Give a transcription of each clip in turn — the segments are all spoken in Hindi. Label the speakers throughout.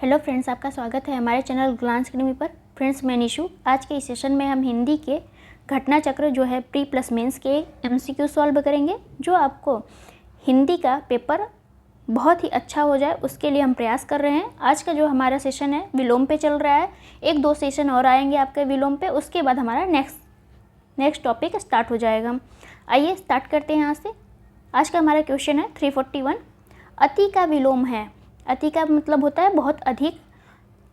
Speaker 1: हेलो फ्रेंड्स, आपका स्वागत है हमारे चैनल ग्लांस अकेडमी पर। फ्रेंड्स, मैं निशु। आज के इस सेशन में हम हिंदी के घटना चक्र जो है प्री प्लस मेंस के एमसीक्यू सॉल्व करेंगे, जो आपको हिंदी का पेपर बहुत ही अच्छा हो जाए उसके लिए हम प्रयास कर रहे हैं। आज का जो हमारा सेशन है विलोम पे चल रहा है। 1-2 सेशन और आएंगे आपके विलोम पे, उसके बाद हमारा नेक्स्ट टॉपिक स्टार्ट हो जाएगा। आइए स्टार्ट करते हैं यहाँ से। आज का हमारा क्वेश्चन है 341। अति का विलोम है। अति का मतलब होता है बहुत अधिक।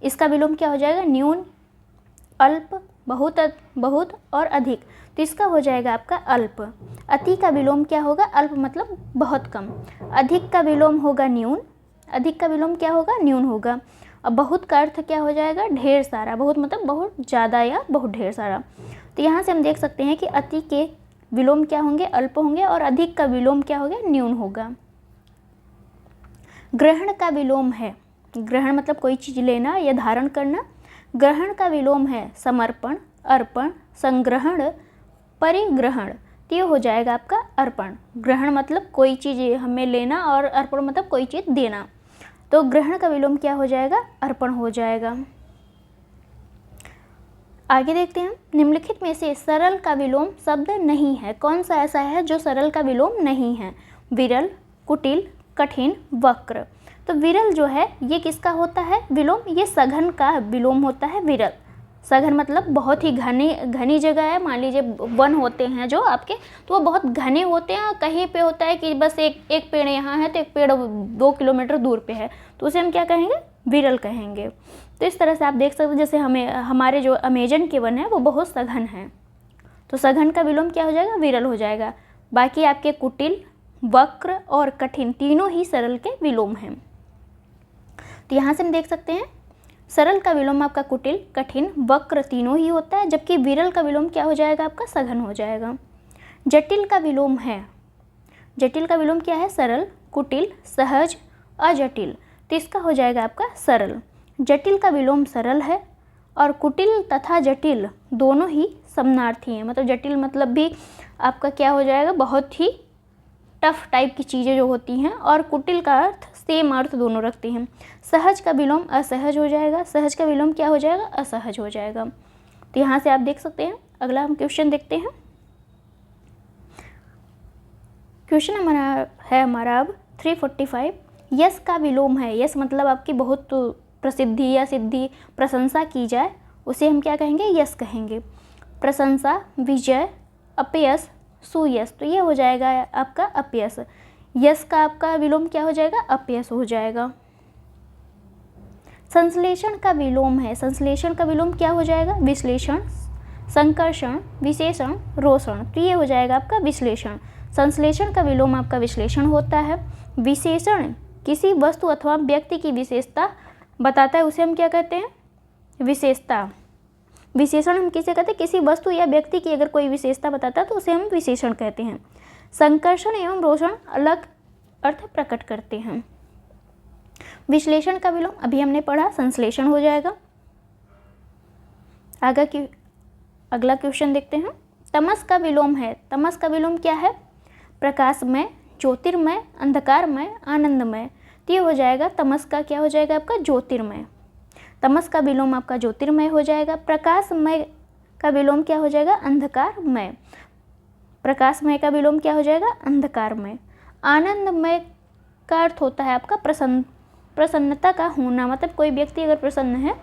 Speaker 1: इसका विलोम क्या हो जाएगा? न्यून, अल्प, बहुत और अधिक। तो इसका हो जाएगा आपका अल्प। अति का विलोम क्या होगा? अल्प मतलब बहुत कम। अधिक का विलोम होगा न्यून। अधिक का विलोम क्या होगा? न्यून होगा। अब बहुत का अर्थ क्या हो जाएगा? ढेर सारा। बहुत मतलब बहुत ज़्यादा या बहुत ढेर सारा। तो यहाँ से हम देख सकते हैं कि अति के विलोम क्या होंगे? अल्प होंगे। और अधिक का विलोम क्या होगा? न्यून होगा। ग्रहण का विलोम है। ग्रहण मतलब कोई चीज़ लेना या धारण करना। ग्रहण का विलोम है समर्पण, अर्पण, संग्रहण, परिग्रहण। तो ये हो जाएगा आपका अर्पण। ग्रहण मतलब कोई चीज़ हमें लेना और अर्पण मतलब कोई चीज़ देना। तो ग्रहण का विलोम क्या हो जाएगा? अर्पण हो जाएगा। आगे देखते हैं। निम्नलिखित में से सरल का विलोम शब्द नहीं है। कौन सा ऐसा है जो सरल का विलोम नहीं है? विरल, कुटिल, कठिन, वक्र। तो विरल जो है ये किसका होता है विलोम? ये सघन का विलोम होता है विरल। सघन मतलब बहुत ही घनी जगह है। मान लीजिए वन होते हैं जो आपके, तो वो बहुत घने होते हैं। कहीं पे होता है कि बस एक पेड़ यहाँ है तो एक पेड़ 2 किलोमीटर दूर पे है, तो उसे हम क्या कहेंगे? विरल कहेंगे। तो इस तरह से आप देख सकते हो, जैसे हमारे जो अमेजन के वन है वो बहुत सघन है, तो सघन का विलोम क्या हो जाएगा? विरल हो जाएगा। बाकी आपके कुटिल, वक्र और कठिन तीनों ही सरल के विलोम हैं। तो यहाँ से हम देख सकते हैं सरल का विलोम आपका कुटिल, कठिन, वक्र तीनों ही होता है, जबकि विरल का विलोम क्या हो जाएगा? आपका सघन हो जाएगा। जटिल का विलोम है। जटिल का विलोम क्या है? सरल, कुटिल, सहज, अजटिल। तो इसका हो जाएगा आपका सरल। जटिल का विलोम सरल है और कुटिल तथा जटिल दोनों ही समानार्थी हैं। मतलब जटिल मतलब भी आपका क्या हो जाएगा? बहुत ही टफ टाइप की चीज़ें जो होती हैं, और कुटिल का अर्थ सेम अर्थ दोनों रखती हैं। सहज का विलोम असहज हो जाएगा। सहज का विलोम क्या हो जाएगा? असहज हो जाएगा। तो यहाँ से आप देख सकते हैं। अगला हम क्वेश्चन देखते हैं। क्वेश्चन हमारा अब 345। यश का विलोम है। यश मतलब आपकी बहुत प्रसिद्धि या सिद्धि, प्रशंसा की जाए, उसे हम क्या कहेंगे? यश कहेंगे। प्रशंसा, विजय, अपयश, सुयश। तो ये हो जाएगा आपका अपयश। यश का आपका विलोम क्या हो जाएगा? अपयश हो जाएगा। संश्लेषण का विलोम है। संश्लेषण का विलोम क्या हो जाएगा? विश्लेषण, संकर्षण, विशेषण, रोषण। तो ये हो जाएगा आपका विश्लेषण। संश्लेषण का विलोम आपका विश्लेषण होता है। विशेषण किसी वस्तु अथवा व्यक्ति की विशेषता बताता है, उसे हम क्या कहते हैं? विशेषता। विशेषण हम किसे कहते हैं? किसी वस्तु या व्यक्ति की अगर कोई विशेषता बताता है तो उसे हम विशेषण कहते हैं। संकर्षण एवं रोषण अलग अर्थ प्रकट करते हैं। विश्लेषण का विलोम अभी हमने पढ़ा, संश्लेषण हो जाएगा। अगला क्वेश्चन देखते हैं। तमस का विलोम है। तमस का विलोम क्या है? प्रकाशमय, ज्योतिर्मय, अंधकारमय, आनंदमय। तो ये हो जाएगा तमस का क्या हो जाएगा? आपका ज्योतिर्मय। तमस का विलोम आपका ज्योतिर्मय हो जाएगा। प्रकाशमय का विलोम क्या हो जाएगा? अंधकारमय। प्रकाशमय का विलोम क्या हो जाएगा? अंधकारमय। आनंदमय का अर्थ होता है आपका प्रसन्नता का होना। मतलब कोई व्यक्ति अगर प्रसन्न है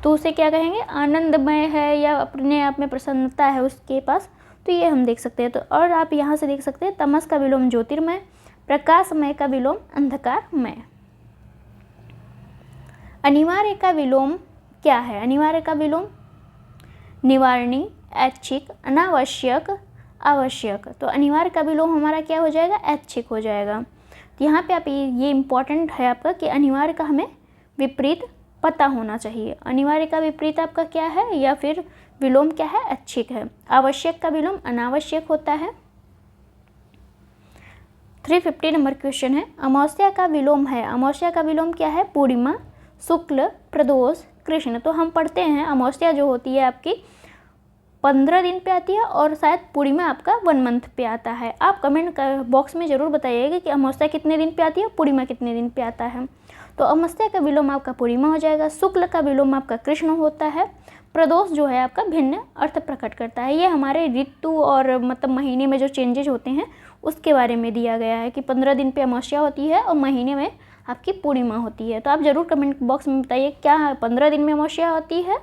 Speaker 1: तो उसे क्या कहेंगे? आनंदमय है, या अपने आप में प्रसन्नता है उसके पास। तो ये हम देख सकते हैं। तो और आप यहाँ से देख सकते हैं तमस का विलोम ज्योतिर्मय, प्रकाशमय का विलोम अंधकारमय। अनिवार्य का विलोम क्या है? अनिवार्य का विलोम निवारणी, ऐच्छिक, अनावश्यक, आवश्यक। तो अनिवार्य का विलोम हमारा क्या हो जाएगा? ऐच्छिक हो जाएगा। तो यहाँ पे आप ये इम्पॉर्टेंट है आपका कि अनिवार्य का हमें विपरीत पता होना चाहिए। अनिवार्य का विपरीत आपका क्या है, या फिर विलोम क्या है? ऐच्छिक है। आवश्यक का विलोम अनावश्यक होता है। 350 नंबर क्वेश्चन है। अमावस्या का विलोम है। अमावस्या का विलोम क्या है? पूर्णिमा, शुक्ल, प्रदोष, कृष्ण। तो हम पढ़ते हैं अमावस्या जो होती है आपकी 15 दिन पे आती है, और शायद पूर्णिमा आपका 1 मंथ पे आता है। आप कमेंट बॉक्स में ज़रूर बताइएगा कि अमावस्या कितने दिन पे आती है और पूर्णिमा कितने दिन पे आता है। तो अमावस्या का विलोम आपका पूर्णिमा हो जाएगा। शुक्ल का विलोम आपका कृष्ण होता है। प्रदोष जो है आपका भिन्न अर्थ प्रकट करता है। ये हमारे ऋतु और मतलब महीने में जो चेंजेज होते हैं उसके बारे में दिया गया है कि 15 दिन पे अमावस्या होती है और महीने में आपकी पूर्णिमा होती है। तो आप ज़रूर कमेंट बॉक्स में बताइए क्या 15 दिन में अमावस्या होती है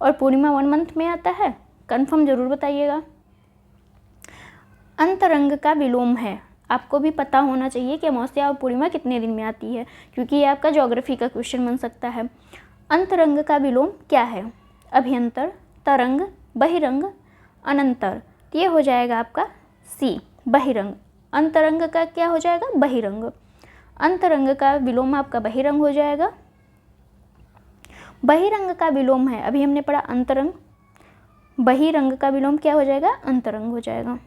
Speaker 1: और पूर्णिमा 1 मंथ में आता है, कंफर्म ज़रूर बताइएगा। अंतरंग का विलोम है, आपको भी पता होना चाहिए कि अमावस्या और पूर्णिमा कितने दिन में आती है, क्योंकि ये आपका ज्योग्राफी का क्वेश्चन बन सकता है। अंतरंग का विलोम क्या है? अभ्यंतर, तरंग, बहिरंग, अनंतर। ये हो जाएगा आपका सी, बहिरंग। अंतरंग का क्या हो जाएगा? बहिरंग। अंतरंग का विलोम आपका बहिरंग हो जाएगा। बहिरंग का विलोम है, अभी हमने पढ़ा अंतरंग, बहिरंग का विलोम क्या हो जाएगा? अंतरंग हो जाएगा।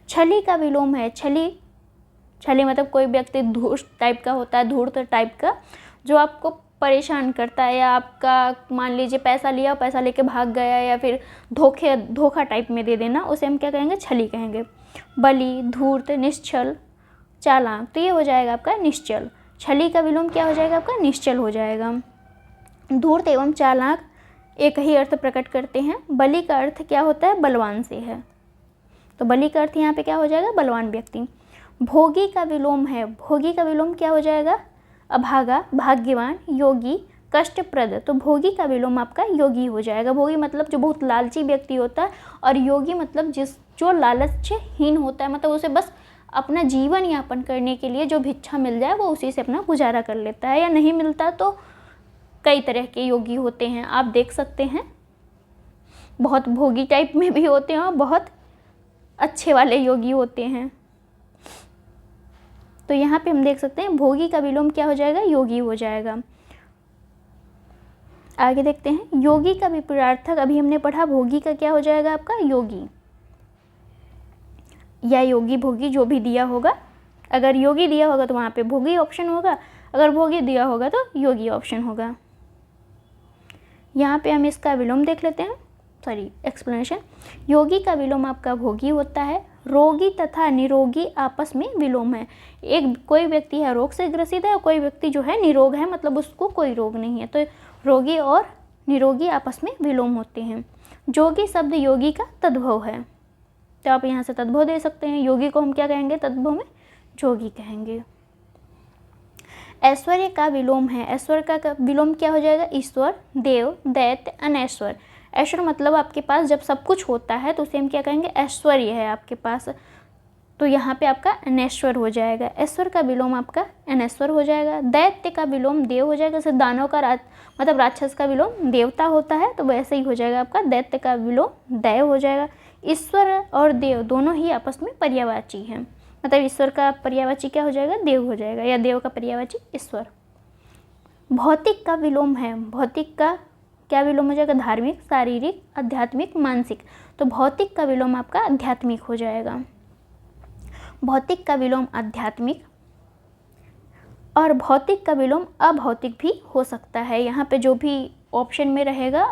Speaker 1: छली का विलोम है, छली मतलब कोई व्यक्ति धूर्त टाइप का होता है, धूर्त टाइप का, जो आपको परेशान करता है, या आपका मान लीजिए पैसा लिया, पैसा लेके भाग गया, या फिर धोखा टाइप में दे देना, उसे हम क्या कहेंगे? छली कहेंगे। बली, धूर्त, निश्चल, चालाक, तो ये हो जाएगा आपका निश्चल। छली का विलोम क्या हो जाएगा आपका? निश्चल हो जाएगा। धूर्त एवं चालाक एक ही अर्थ प्रकट करते हैं। बली का अर्थ क्या होता है? बलवान से है, तो बली का अर्थ यहाँ पे क्या हो जाएगा? बलवान व्यक्ति। भोगी का विलोम है, भोगी का विलोम क्या हो जाएगा? अभागा, भाग्यवान, योगी, कष्टप्रद। तो भोगी का विलोम आपका योगी हो जाएगा। भोगी मतलब जो बहुत लालची व्यक्ति होता है, और योगी मतलब जो लालचहीन होता है, मतलब उसे बस अपना जीवन यापन करने के लिए जो भिक्षा मिल जाए वो उसी से अपना गुजारा कर लेता है, या नहीं मिलता तो कई तरह के योगी होते हैं, आप देख सकते हैं। बहुत भोगी टाइप में भी होते हैं और बहुत अच्छे वाले योगी होते हैं। तो यहाँ पे हम देख सकते हैं भोगी का विलोम क्या हो जाएगा? योगी हो जाएगा। आगे देखते हैं योगी का विपरीतार्थक, अभी हमने पढ़ा भोगी का क्या हो जाएगा आपका? योगी, या योगी भोगी जो भी दिया होगा। अगर योगी दिया होगा तो वहाँ पे भोगी ऑप्शन होगा, अगर भोगी दिया होगा तो योगी ऑप्शन होगा। यहाँ पे हम इसका विलोम देख लेते हैं, एक्सप्लेनेशन। योगी का विलोम आपका भोगी होता है। रोगी तथा निरोगी आपस में विलोम है। एक कोई व्यक्ति है रोग से ग्रसित है और कोई व्यक्ति जो है निरोग है, मतलब उसको कोई रोग नहीं है, तो रोगी और निरोगी आपस में विलोम होते हैं। जोगी शब्द योगी का तद्भव है, तो आप यहाँ से तद्भव दे सकते हैं। योगी को हम क्या कहेंगे? तद्भव में जोगी कहेंगे। ऐश्वर्य का विलोम है, ऐश्वर्य का विलोम क्या हो जाएगा? ईश्वर, देव, दैत्य, अनैश्वर। ऐश्वर्य मतलब आपके पास जब सब कुछ होता है तो उसे हम क्या कहेंगे? ऐश्वर्य है आपके पास, तो यहाँ पे आपका अनैश्वर हो जाएगा। ऐश्वर्य का विलोम आपका अनैश्वर हो जाएगा। दैत्य का विलोम देव हो जाएगा, जैसे दानव का मतलब राक्षस का विलोम देवता होता है, तो वैसे ही हो जाएगा आपका दैत्य का विलोम दैव हो जाएगा। ईश्वर और देव दोनों ही आपस में पर्यायवाची हैं, मतलब ईश्वर का पर्यायवाची क्या हो जाएगा? देव हो जाएगा, या देव का पर्यायवाची ईश्वर। भौतिक का विलोम है, भौतिक का क्या विलोम हो जाएगा? धार्मिक, शारीरिक, आध्यात्मिक, मानसिक। तो भौतिक का विलोम आपका आध्यात्मिक हो जाएगा। भौतिक का विलोम आध्यात्मिक, और भौतिक का विलोम अभौतिक भी हो सकता है। यहाँ पे जो भी ऑप्शन में रहेगा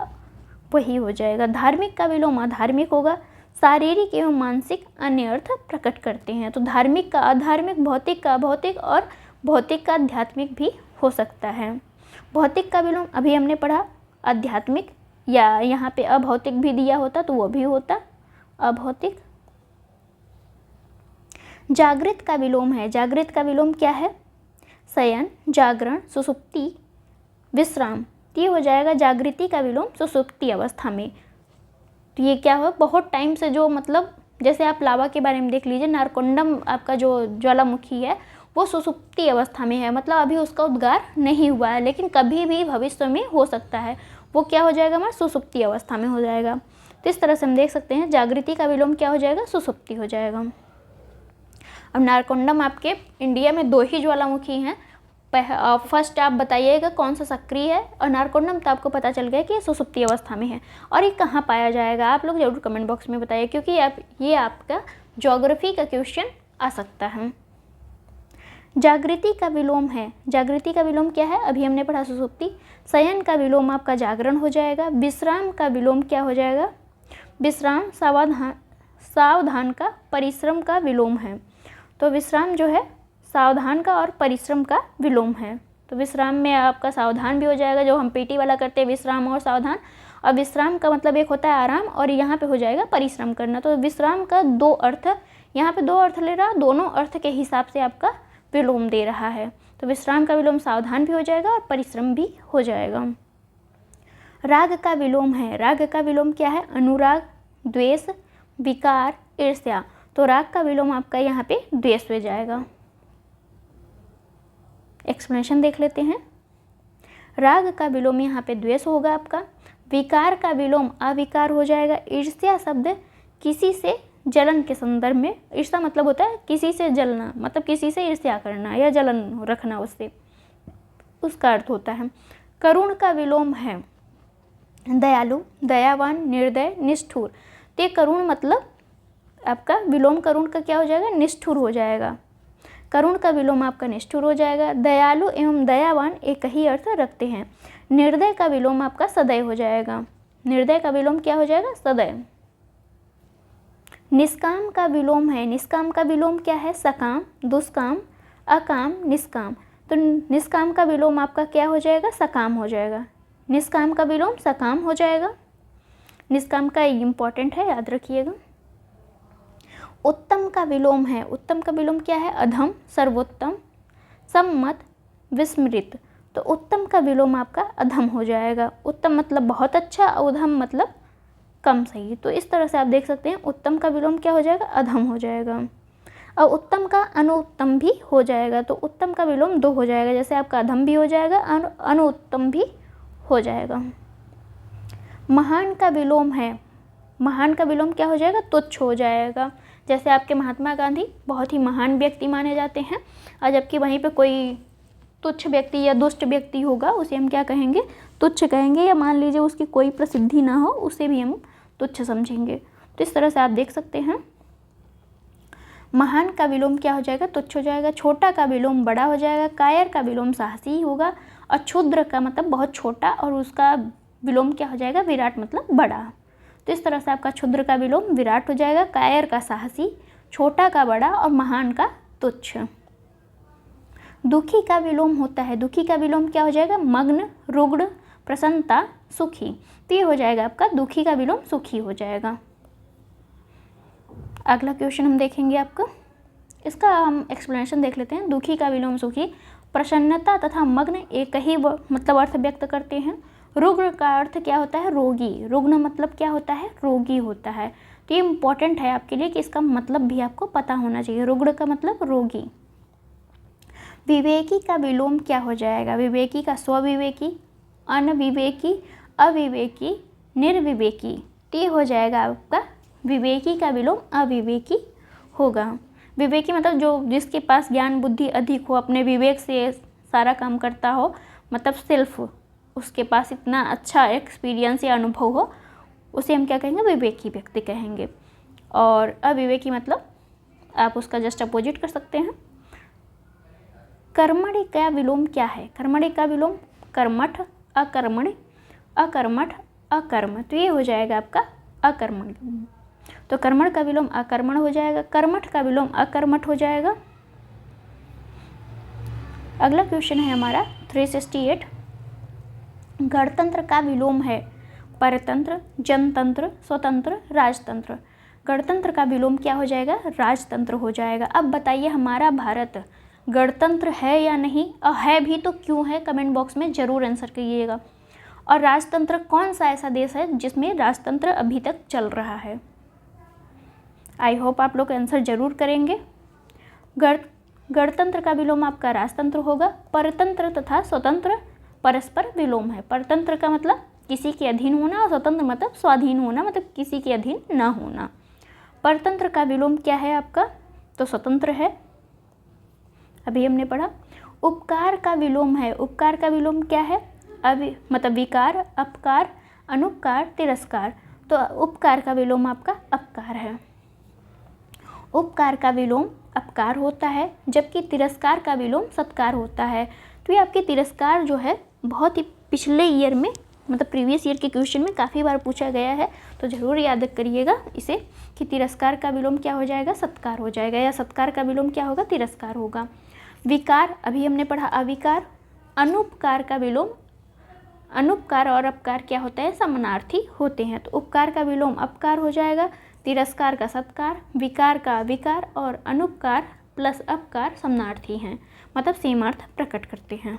Speaker 1: वही हो जाएगा। धार्मिक का विलोम अधार्मिक होगा। शारीरिक एवं मानसिक अन्य अर्थ प्रकट करते हैं, तो धार्मिक का अधार्मिक, भौतिक का अभौतिक और भौतिक का आध्यात्मिक भी हो सकता है। भौतिक का विलोम अभी हमने पढ़ा आध्यात्मिक, या यहाँ पे अभौतिक भी दिया होता तो वो भी होता अभौतिक। जागृत का विलोम है, जागृत का विलोम क्या है? शयन, जागरण, सुषुप्ति, विश्राम। ये हो जाएगा जागृति का विलोम सुषुप्ति अवस्था में। तो ये क्या हो? बहुत टाइम से जो मतलब जैसे आप लावा के बारे में देख लीजिए, नारकोंडम आपका जो ज्वालामुखी है वो सुषुप्ति अवस्था में है, मतलब अभी उसका उद्गार नहीं हुआ है, लेकिन कभी भी भविष्य में हो सकता है। वो क्या हो जाएगा? हमारा सुषुप्ति अवस्था में हो जाएगा। तो इस तरह से हम देख सकते हैं जागृति का विलोम क्या हो जाएगा? सुषुप्ति हो जाएगा। अब नारकोंडम आपके इंडिया में 2 ही ज्वालामुखी हैं। फर्स्ट आप बताइएगा कौन सा सक्रिय है, और नारकोंडम तो आपको पता चल गया कि ये सुषुप्ति अवस्था में है। और ये कहाँ पाया जाएगा? आप लोग जरूर कमेंट बॉक्स में बताइए, क्योंकि ये आपका ज्योग्राफी का क्वेश्चन आ सकता है। जागृति का विलोम है, जागृति का विलोम क्या है? अभी हमने पढ़ा सुषुप्ति। शयन का विलोम आपका जागरण हो जाएगा। विश्राम का विलोम क्या हो जाएगा? विश्राम सावधान का परिश्रम का विलोम है, तो विश्राम जो है सावधान का और परिश्रम का विलोम है। तो विश्राम में आपका सावधान भी हो जाएगा, जो हम पीटी वाला करते हैं विश्राम और सावधान। और विश्राम का मतलब एक होता है आराम, और यहाँ पे हो जाएगा परिश्रम करना। तो विश्राम का दो अर्थ, यहाँ पे दो अर्थ ले रहा, दोनों अर्थ के हिसाब से आपका विलोम दे रहा है। तो विश्राम का विलोम सावधान भी हो जाएगा और परिश्रम भी हो जाएगा। राग का विलोम है, राग का विलोम क्या है? अनुराग, द्वेष, विकार, ईर्ष्या। तो राग का विलोम आपका यहाँ पे द्वेष हो जाएगा। एक्सप्लेनेशन देख लेते हैं। राग का विलोम यहाँ पे द्वेष होगा आपका। विकार का विलोम अविकार हो जाएगा। ईर्ष्या शब्द किसी से जलन के संदर्भ में, ईर्ष्या मतलब होता है किसी से जलना, मतलब किसी से ईर्ष्या करना या जलन रखना, उससे उसका अर्थ होता है। करुण का विलोम है दयालु, दयावान, निर्दय, निष्ठुर। तो ये करुण मतलब आपका विलोम करुण का क्या हो जाएगा? निष्ठुर हो जाएगा। करुण का विलोम आपका निष्ठुर हो जाएगा। दयालु एवं दयावान एक ही अर्थ रखते हैं। निर्दय का विलोम आपका सदैव हो जाएगा। निर्दय का विलोम क्या हो जाएगा? सदैव। निष्काम का विलोम है, निष्काम का विलोम क्या है? सकाम, दुष्काम, अकाम, निष्काम। तो निष्काम का विलोम आपका क्या हो जाएगा? सकाम हो जाएगा। निष्काम का विलोम सकाम हो जाएगा। निष्काम का इम्पॉर्टेंट है, याद रखिएगा। उत्तम का विलोम है, उत्तम का विलोम क्या है? अधम, सर्वोत्तम, सम्मत, विस्मृत। तो उत्तम का विलोम आपका अधम हो जाएगा। उत्तम मतलब बहुत अच्छा, अधम मतलब कम सही। तो इस तरह से आप देख सकते हैं उत्तम का विलोम क्या हो जाएगा? अधम हो जाएगा। और उत्तम का अनुत्तम भी हो जाएगा। तो उत्तम का विलोम दो हो जाएगा, जैसे आपका अधम भी हो जाएगा, अनुत्तम भी हो जाएगा। महान का विलोम है, महान का विलोम क्या हो जाएगा? तुच्छ हो जाएगा। जैसे आपके महात्मा गांधी बहुत ही महान व्यक्ति माने जाते हैं, और जबकि वहीं पे कोई तुच्छ व्यक्ति या दुष्ट व्यक्ति होगा, उसे हम क्या कहेंगे? तुच्छ कहेंगे। या मान लीजिए उसकी कोई प्रसिद्धि ना हो, उसे भी हम तुच्छ समझेंगे। तो इस तरह से आप देख सकते हैं। महान का विलोम क्या हो जाएगा? तुच्छ हो जाएगा। छोटा का विलोम बड़ा हो जाएगा। कायर का विलोम साहसी होगा। और क्षुद्र का मतलब बहुत छोटा, और उसका विलोम क्या हो जाएगा? विराट मतलब बड़ा। तो इस तरह से आपका क्षुद्र का विलोम विराट हो जाएगा, कायर का साहसी, छोटा का बड़ा, और महान का तुच्छ। दुखी का विलोम होता है, दुखी का विलोम क्या हो जाएगा? मग्न, रुग्ण, प्रसन्नता, सुखी। तो ये हो जाएगा आपका दुखी का विलोम सुखी हो जाएगा। अगला क्वेश्चन हम देखेंगे आपका, इसका हम एक्सप्लेनेशन देख लेते हैं। दुखी का विलोम सुखी, प्रसन्नता तथा मग्न एक ही मतलब अर्थ व्यक्त करते हैं। रुग्ण का अर्थ क्या होता है? रोगी। रुग्ण मतलब क्या होता है? रोगी होता है। तो ये इम्पॉर्टेंट है आपके लिए कि इसका मतलब भी आपको पता होना चाहिए। रुग्ण का मतलब रोगी। विवेकी का विलोम क्या हो जाएगा? विवेकी का स्वविवेकी, अनविवेकी, अविवेकी, निर्विवेकी। तो ये हो जाएगा आपका विवेकी का विलोम अविवेकी होगा। विवेकी मतलब जो जिसके पास ज्ञान बुद्धि अधिक हो, अपने विवेक से सारा काम करता हो, मतलब सेल्फ, उसके पास इतना अच्छा एक्सपीरियंस या अनुभव हो, उसे हम क्या कहेंगे? विवेकी व्यक्ति कहेंगे। और अविवेकी मतलब आप उसका जस्ट अपोजिट कर सकते हैं। कर्मणि का विलोम क्या है? कर्मणि का विलोम कर्मठ, अकर्मणि, अकर्मठ, अकर्म। तो ये हो जाएगा आपका अकर्मण। तो कर्मण का विलोम अकर्मण हो जाएगा। कर्मठ का विलोम अकर्मठ हो जाएगा। अगला क्वेश्चन है हमारा 368। गणतंत्र का विलोम है परतंत्र, जनतंत्र, स्वतंत्र, राजतंत्र। गणतंत्र का विलोम क्या हो जाएगा? राजतंत्र हो जाएगा। अब बताइए हमारा भारत गणतंत्र है या नहीं, और है भी तो क्यों है? कमेंट बॉक्स में ज़रूर आंसर करिएगा। और राजतंत्र कौन सा ऐसा देश है जिसमें राजतंत्र अभी तक चल रहा है? आई होप आप लोग आंसर जरूर करेंगे। गणतंत्र का विलोम आपका राजतंत्र होगा। परतंत्र तथा स्वतंत्र परस्पर विलोम है। परतंत्र का मतलब किसी के अधीन होना, और स्वतंत्र मतलब स्वाधीन होना, मतलब किसी के अधीन न होना। परतंत्र का विलोम क्या है आपका? तो स्वतंत्र है, अभी हमने पढ़ा। उपकार का विलोम है। उपकार का विलोम क्या है? मतलब विकार, अपकार, अनुपकार, तिरस्कार। तो उपकार का विलोम आपका अपकार है। उपकार का विलोम अपकार होता है, जबकि तिरस्कार का विलोम सत्कार होता है। तो ये आपके तिरस्कार जो है बहुत ही पिछले ईयर में, मतलब प्रीवियस ईयर के क्वेश्चन में काफ़ी बार पूछा गया है, तो ज़रूर याद करिएगा इसे कि तिरस्कार का विलोम क्या हो जाएगा? सत्कार हो जाएगा, या सत्कार का विलोम क्या होगा? तिरस्कार होगा। विकार अभी हमने पढ़ा अविकार, अनुपकार का विलोम, अनुपकार और अपकार क्या होता है, समानार्थी होते हैं। तो उपकार का विलोम अपकार हो जाएगा, तिरस्कार का सत्कार, विकार का विकार, और अनुपकार प्लस अपकार समानार्थी हैं, मतलब सेम अर्थ प्रकट करते हैं।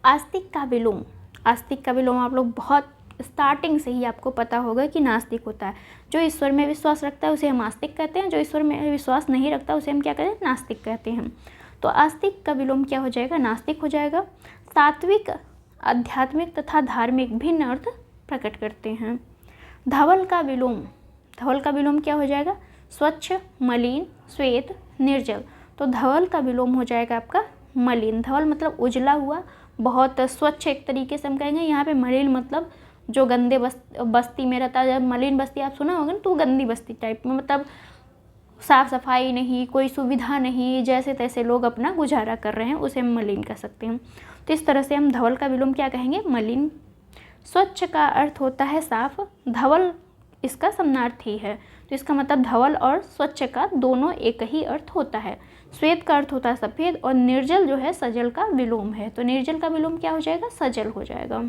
Speaker 1: आस्तिक का विलोम, आस्तिक का विलोम आप लोग बहुत स्टार्टिंग से ही आपको पता होगा कि नास्तिक होता है। जो ईश्वर में विश्वास रखता है उसे हम आस्तिक कहते हैं, जो ईश्वर में विश्वास नहीं रखता उसे हम क्या कहते हैं, नास्तिक कहते हैं। तो आस्तिक का विलोम क्या हो जाएगा, नास्तिक हो जाएगा। सात्विक आध्यात्मिक तथा धार्मिक भिन्न अर्थ प्रकट करते हैं। धवल का विलोम, धवल का विलोम क्या हो जाएगा, स्वच्छ, मलिन, श्वेत, निर्जल। तो धवल का विलोम हो जाएगा आपका मलिन। धवल मतलब उजला हुआ, बहुत स्वच्छ एक तरीके से हम कहेंगे। यहाँ पे मलिन मतलब जो गंदे बस्ती में रहता है। जब मलिन बस्ती आप सुना होगा ना, तो गंदी बस्ती टाइप में, मतलब साफ़ सफाई नहीं, कोई सुविधा नहीं, जैसे तैसे लोग अपना गुजारा कर रहे हैं, उसे हम मलिन कह सकते हैं। तो इस तरह से हम धवल का विलोम क्या कहेंगे, मलिन। स्वच्छ का अर्थ होता है साफ, धवल इसका समानार्थी है। तो इसका मतलब धवल और स्वच्छ का दोनों एक ही अर्थ होता है। श्वेत का अर्थ होता है सफ़ेद, और निर्जल जो है सजल का विलोम है। तो निर्जल का विलोम क्या हो जाएगा, सजल हो जाएगा।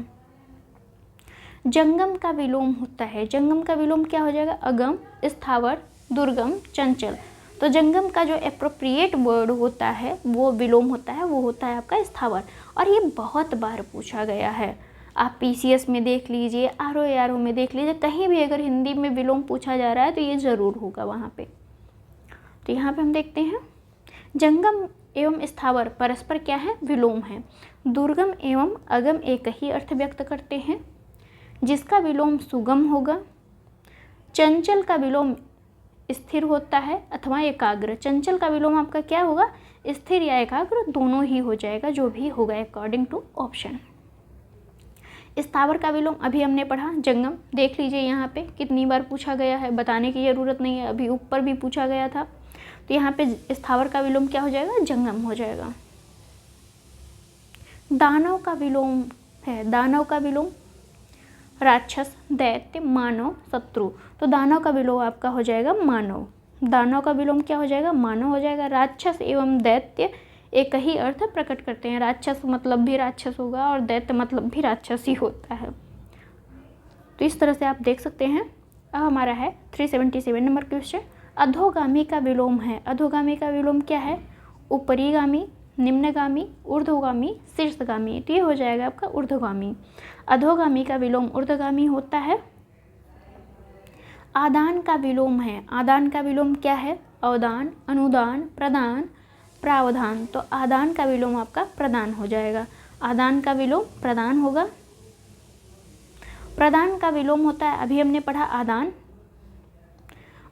Speaker 1: जंगम का विलोम होता है, जंगम का विलोम क्या हो जाएगा, अगम, स्थावर, दुर्गम, चंचल। तो जंगम का जो एप्रोप्रिएट वर्ड होता है, वो विलोम होता है, वो होता है आपका स्थावर। और ये बहुत बार पूछा गया है। आप पीसीएस में देख लीजिए, आरओ में देख लीजिए, कहीं भी अगर हिंदी में विलोम पूछा जा रहा है तो ये ज़रूर होगा वहाँ पे। तो यहाँ पे हम देखते हैं जंगम एवं स्थावर परस्पर क्या है, विलोम है। दुर्गम एवं अगम एक ही अर्थ व्यक्त करते हैं, जिसका विलोम सुगम होगा। चंचल का विलोम स्थिर होता है अथवा एकाग्र। चंचल का विलोम आपका क्या होगा, स्थिर या एकाग्र, दोनों ही हो जाएगा, जो भी होगा अकॉर्डिंग टू ऑप्शन। स्थावर का विलोम अभी हमने पढ़ा, जंगम। देख लीजिए यहाँ पे कितनी बार पूछा गया है, बताने की ज़रूरत नहीं है, अभी ऊपर भी पूछा गया था। तो यहाँ पे स्थावर का विलोम क्या हो जाएगा, जंगम हो जाएगा। दानव का विलोम है, दानव का विलोम राक्षस, दैत्य, मानव, शत्रु। तो दानव का विलोम आपका हो जाएगा मानव। दानव का विलोम क्या हो जाएगा, मानव हो जाएगा। राक्षस एवं दैत्य एक ही अर्थ प्रकट करते हैं। राक्षस मतलब भी राक्षस होगा, और दैत्य मतलब भी राक्षस ही होता है। तो इस तरह से आप देख सकते हैं। अब हमारा है 377 नंबर क्वेश्चन, अधोगामी का विलोम है। अधोगामी का विलोम क्या है, ऊपरीगामी, निम्नगामी, ऊर्ध्वगामी, शीर्षगामी। तो ये हो जाएगा आपका ऊर्ध्वगामी। अधोगामी का विलोम ऊर्ध्वगामी होता है। आदान का विलोम है, आदान का विलोम क्या है, अवदान, अनुदान, प्रदान, प्रावधान। तो आदान का विलोम आपका प्रदान हो जाएगा। आदान का विलोम प्रदान होगा। प्रदान का विलोम होता है, अभी हमने पढ़ा आदान।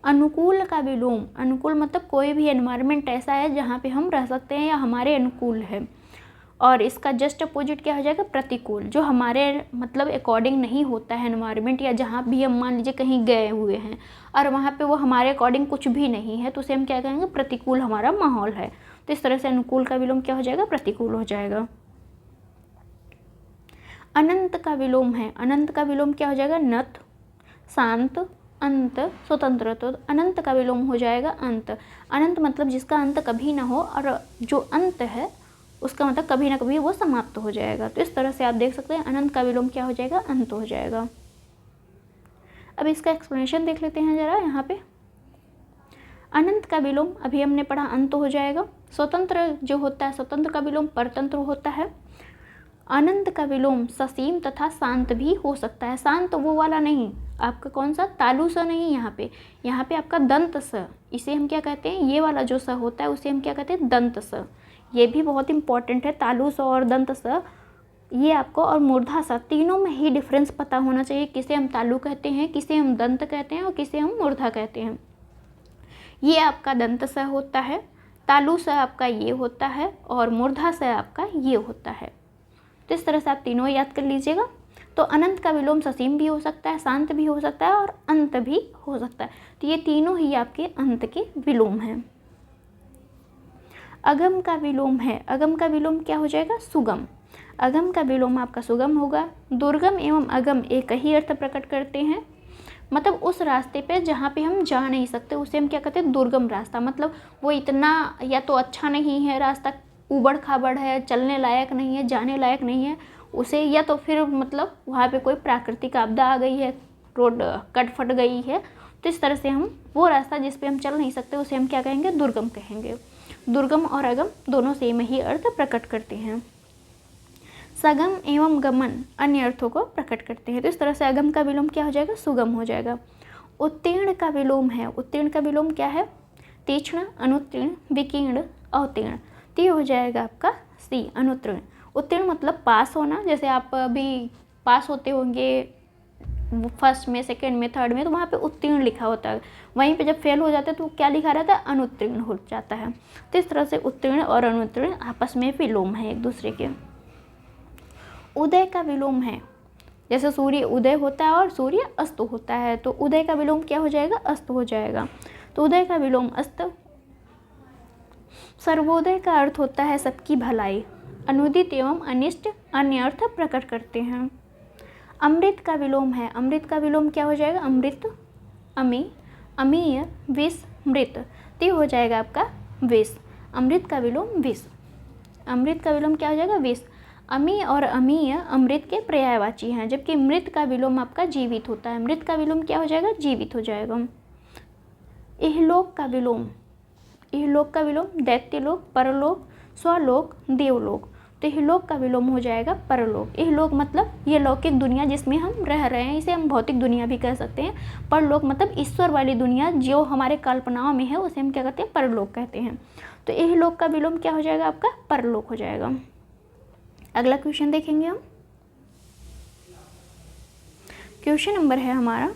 Speaker 1: अनुकूल का विलोम, अनुकूल मतलब कोई भी एनवायरनमेंट ऐसा है जहाँ पे हम रह सकते हैं या हमारे अनुकूल है। और इसका जस्ट अपोजिट क्या हो जाएगा, प्रतिकूल, जो हमारे मतलब अकॉर्डिंग नहीं होता है एनवायरनमेंट, या जहाँ भी हम मान लीजिए कहीं गए हुए हैं और वहाँ पे वो हमारे अकॉर्डिंग कुछ भी नहीं है, तो उसे हम क्या कहेंगे, प्रतिकूल हमारा माहौल है। तो इस तरह से अनुकूल का विलोम क्या हो जाएगा, प्रतिकूल हो जाएगा। अनंत का विलोम है, अनंत का विलोम क्या हो जाएगा, नत, शांत, अंत, स्वतंत्र। तो अनंत का विलोम हो जाएगा अंत। अनंत मतलब जिसका अंत कभी ना हो, और जो अंत है उसका मतलब कभी ना कभी वो समाप्त हो जाएगा। तो इस तरह से आप देख सकते हैं अनंत का विलोम क्या हो जाएगा, अंत हो जाएगा। अब इसका एक्सप्लेनेशन देख लेते हैं जरा यहाँ पे। अनंत का विलोम अभी हमने पढ़ा अंत हो जाएगा। स्वतंत्र जो होता है, स्वतंत्र का विलोम परतंत्र होता है। अनंत का विलोम ससीम तथा शांत भी हो सकता है। शांत वो वाला नहीं, आपका कौन सा, तालु स नहीं, यहाँ पे आपका दंत स, इसे हम क्या कहते हैं, ये वाला जो स होता है उसे हम क्या कहते हैं, दंत स। ये भी बहुत इंपॉर्टेंट है, तालु स और दंत स, ये आपको, और मूर्धा स, तीनों में ही डिफरेंस पता होना चाहिए। किसे हम तालु कहते हैं, किसे हम दंत कहते हैं, और किसे हम मूर्धा कहते हैं। ये आपका दंत स होता है, तालु स आपका ये होता है, और मूर्धा स आपका ये होता है। तो इस तरह से आप तीनों याद कर लीजिएगा। तो अनंत का विलोम ससीम भी हो सकता है, शांत भी हो सकता है, और अंत भी हो सकता है। तो ये तीनों ही आपके अंत के विलोम हैं। अगम का विलोम है, अगम का विलोम क्या हो जाएगा, सुगम। अगम का विलोम आपका सुगम होगा। दुर्गम एवं अगम एक ही अर्थ प्रकट करते हैं, मतलब उस रास्ते पे जहाँ पे हम जा नहीं सकते उसे हम क्या कहते हैं, दुर्गम रास्ता। मतलब वो इतना या तो अच्छा नहीं है रास्ता, ऊबड़ खाबड़ है, चलने लायक नहीं है, जाने लायक नहीं है उसे, या तो फिर मतलब वहाँ पे कोई प्राकृतिक आपदा आ गई है, रोड कट फट गई है, तो इस तरह से हम वो रास्ता जिस पे हम चल नहीं सकते उसे हम क्या कहेंगे, दुर्गम कहेंगे। दुर्गम और अगम दोनों सेम ही अर्थ प्रकट करते हैं। सगम एवं गमन अन्य अर्थों को प्रकट करते हैं। तो इस तरह से अगम का विलोम क्या हो जाएगा, सुगम हो जाएगा। उत्तीर्ण का विलोम है, उत्तीर्ण का विलोम क्या है, तीक्ष्ण, अनुत्तीर्ण, विकीर्ण, अवतीर्ण। तो ये हो जाएगा आपका सी, अनुत्तीर्ण। उत्तीर्ण मतलब पास होना, जैसे आप अभी पास होते होंगे फर्स्ट में, सेकंड में, थर्ड में, तो वहाँ पे उत्तीर्ण लिखा होता है। वहीं पे जब फेल हो जाता है तो क्या लिखा रहता है, अनुत्तीर्ण हो जाता है। तो इस तरह से उत्तीर्ण और अनुत्तीर्ण आपस में विलोम है एक दूसरे के। उदय का विलोम है, जैसे सूर्य उदय होता है और सूर्य अस्त होता है, तो उदय का विलोम क्या हो जाएगा, अस्त हो जाएगा। तो उदय का विलोम अस्त। सर्वोदय का अर्थ होता है सबकी भलाई। अनुदित एवं अनिष्ट अन्य अर्थ प्रकट करते हैं। अमृत का विलोम है, अमृत का विलोम क्या हो जाएगा, अमृत, अमी, अमीय, विष, मृत। तो हो जाएगा आपका विष। अमृत का विलोम विष। अमृत का विलोम क्या हो जाएगा, विष। अमी और अमीय अमृत के पर्यायवाची हैं, जबकि मृत का विलोम आपका जीवित होता है। मृत का विलोम क्या हो जाएगा, जीवित हो जाएगा। इहलोक का विलोम, इहलोक का विलोम दैत्यलोक, परलोक, स्वलोक, देवलोक। तो इहलोक का विलोम हो जाएगा परलोक। इहलोक मतलब ये लौकिक दुनिया जिसमें हम रह रहे हैं, इसे हम भौतिक दुनिया भी कह सकते हैं। परलोक मतलब ईश्वर वाली दुनिया जो हमारे कल्पनाओं में है, उसे हम क्या कहते हैं, परलोक कहते हैं। तो इहलोक का विलोम क्या हो जाएगा, आपका परलोक हो जाएगा। अगला क्वेश्चन देखेंगे हम। क्वेश्चन नंबर है हमारा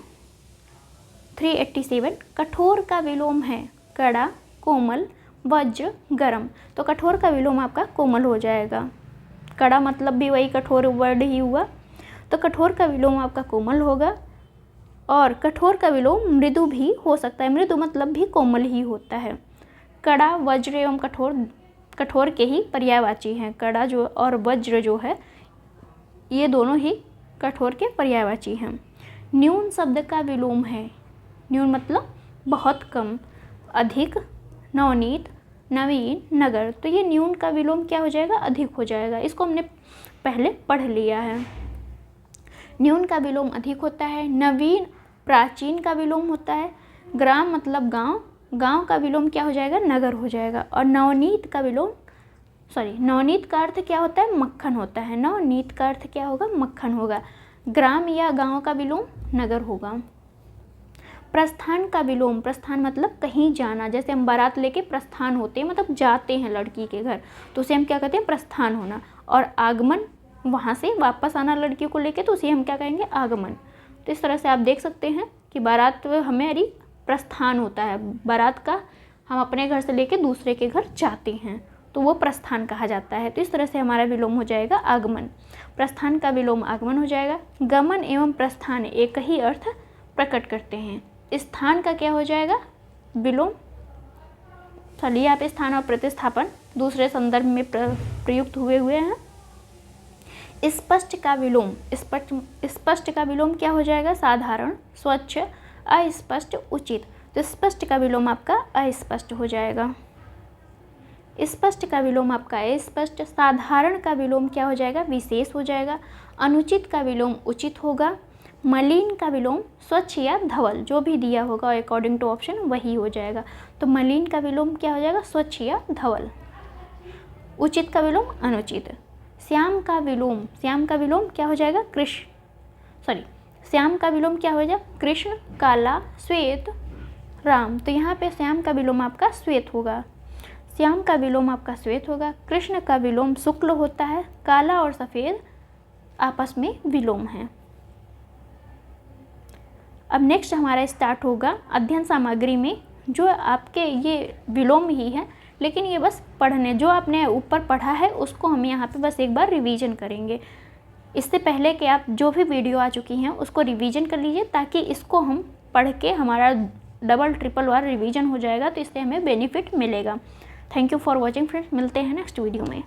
Speaker 1: 387। कठोर का विलोम है कड़ा, कोमल, वज्र, गरम। तो कठोर का विलोम आपका कोमल हो जाएगा। कड़ा मतलब भी वही कठोर वर्ड ही हुआ, तो कठोर का विलोम आपका कोमल होगा। और कठोर का विलोम मृदु भी हो सकता है, मृदु मतलब भी कोमल ही होता है। कड़ा, वज्र एवं कठोर कठोर के ही पर्यायवाची हैं। कड़ा जो और वज्र जो है ये दोनों ही कठोर के पर्यायवाची हैं। न्यून शब्द का विलोम है, न्यून मतलब बहुत कम, अधिक, नवनीत, नवीन, नगर। तो ये न्यून का विलोम क्या हो जाएगा, अधिक हो जाएगा। इसको हमने पहले पढ़ लिया है। न्यून का विलोम अधिक होता है। नवीन प्राचीन का विलोम होता है। ग्राम मतलब गांव, गांव का विलोम क्या हो जाएगा, नगर हो जाएगा। और नवनीत का विलोम नवनीत का अर्थ क्या होता है, मक्खन होता है। नवनीत का अर्थ क्या होगा, मक्खन होगा। ग्राम या गांव का विलोम नगर होगा। प्रस्थान का विलोम, प्रस्थान मतलब कहीं जाना, जैसे हम बारात लेके प्रस्थान होते हैं, मतलब जाते हैं लड़की के घर, तो उसे हम क्या कहते हैं, प्रस्थान होना। और आगमन वहाँ से वापस आना लड़की को लेके, तो उसे हम क्या कहेंगे, आगमन। तो इस तरह से आप देख सकते हैं कि बारात हमारी प्रस्थान होता है, बारात का हम अपने घर से लेके दूसरे के घर जाते हैं, तो वो प्रस्थान कहा जाता है। तो इस तरह से हमारा विलोम हो जाएगा आगमन। प्रस्थान का विलोम आगमन हो जाएगा। गमन एवं प्रस्थान एक ही अर्थ प्रकट करते हैं। स्थान का क्या हो जाएगा, विलोम। चलिए आप स्थान और प्रतिस्थापन दूसरे संदर्भ में प्रयुक्त हुए हैं। स्पष्ट का विलोम, स्पष्ट का विलोम क्या हो जाएगा, साधारण, स्वच्छ, अस्पष्ट, उचित। तो स्पष्ट का विलोम आपका अस्पष्ट हो जाएगा। स्पष्ट का विलोम आपका अस्पष्ट। साधारण का विलोम क्या हो जाएगा, विशेष हो जाएगा। अनुचित का विलोम उचित होगा। मलिन का विलोम स्वच्छ या धवल, जो भी दिया होगा अकॉर्डिंग टू ऑप्शन वही हो जाएगा। तो मलिन का विलोम क्या हो जाएगा, स्वच्छ या धवल। उचित का विलोम अनुचित। श्याम का विलोम, श्याम का विलोम क्या हो जाएगा, श्याम का विलोम क्या हो जाएगा, कृष्ण, काला, श्वेत, राम। तो यहाँ पे श्याम का विलोम आपका श्वेत होगा। श्याम का विलोम आपका श्वेत होगा। कृष्ण का विलोम शुक्ल होता है। काला और सफ़ेद आपस में विलोम है। अब नेक्स्ट हमारा स्टार्ट होगा अध्ययन सामग्री में, जो आपके ये विलोम ही है, लेकिन ये बस पढ़ने, जो आपने ऊपर पढ़ा है उसको हम यहाँ पे बस एक बार रिवीजन करेंगे। इससे पहले कि आप जो भी वीडियो आ चुकी हैं उसको रिवीजन कर लीजिए, ताकि इसको हम पढ़ के हमारा डबल ट्रिपल बार रिवीजन हो जाएगा, तो इससे हमें बेनिफिट मिलेगा। Thank you for watching friends, मिलते हैं नेक्स्ट वीडियो में।